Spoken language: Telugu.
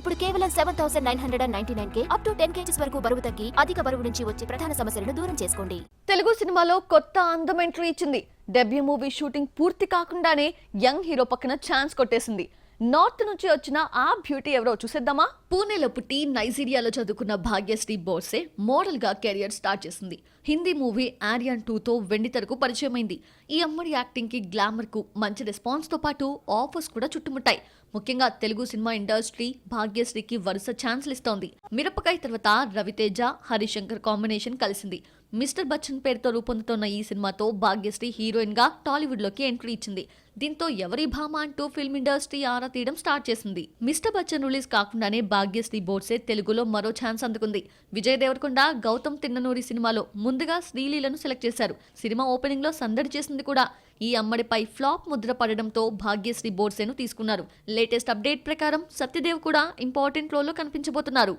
ఇప్పుడు కేవలం 7,999 అప్ టు 10 kgs వరకు బరువు తగ్గి అధిక బరువు నుంచి వచ్చే ప్రధాన సమస్యలను దూరం చేసుకోండి. తెలుగు సినిమాలో కొత్త అందం ఎంట్రీ ఇచ్చింది. డెబ్యూ మూవీ షూటింగ్ పూర్తి కాకుండానే యంగ్ హీరో పక్కన ఛాన్స్ కొట్టేసింది. నార్త్ నుంచి వచ్చిన ఆ బ్యూటీ ఎవరో చూసేద్దామా? పూణేలో పుట్టి నైజీరియాలో చదువుకున్న భాగ్యశ్రీ బోర్సే మోడల్ గా కెరియర్ స్టార్ట్ చేసింది. హిందీ మూవీ ఆర్యన్ 2తో వెండితెరకు పరిచయమైంది. ఈ అమ్మడి యాక్టింగ్ కి గ్లామర్ కు మంచి రెస్పాన్స్ తో పాటు ఆఫర్స్ కూడా చుట్టుముట్టాయి. ముఖ్యంగా తెలుగు సినిమా ఇండస్ట్రీ భాగ్యశ్రీకి వరుస ఛాన్స్లు ఇస్తోంది. మిరపకాయ తర్వాత రవితేజ, హరిశంకర్ కాంబినేషన్ కలిసింది. మిస్టర్ బచ్చన్ పేరుతో రూపొందుతున్న ఈ సినిమాతో భాగ్యశ్రీ హీరోయిన్ గా టాలీవుడ్ లోకి ఎంట్రీ ఇచ్చింది. దీంతో ఎవరి భామ అంటూ ఫిల్మ్ ఇండస్ట్రీ ఆరా తీయడం స్టార్ట్ చేసింది. మిస్టర్ బచ్చన్ రిలీజ్ కాకుండానే భాగ్యశ్రీ బోర్సే తెలుగులో మరో ఛాన్స్ అందుకుంది. విజయ్ దేవరకొండ, గౌతమ్ తిన్ననూరి సినిమాలో ముందుగా శ్రీలీలను సెలెక్ట్ చేశారు. సినిమా ఓపెనింగ్ లో సందడి చేసింది కూడా. ఈ అమ్మడిపై ఫ్లాప్ ముద్ర పడడంతో భాగ్యశ్రీ బోర్సేను తీసుకున్నారు. లేటెస్ట్ అప్డేట్ ప్రకారం సత్యదేవ్ కూడా ఇంపార్టెంట్ రోల్లో కనిపించబోతున్నారు.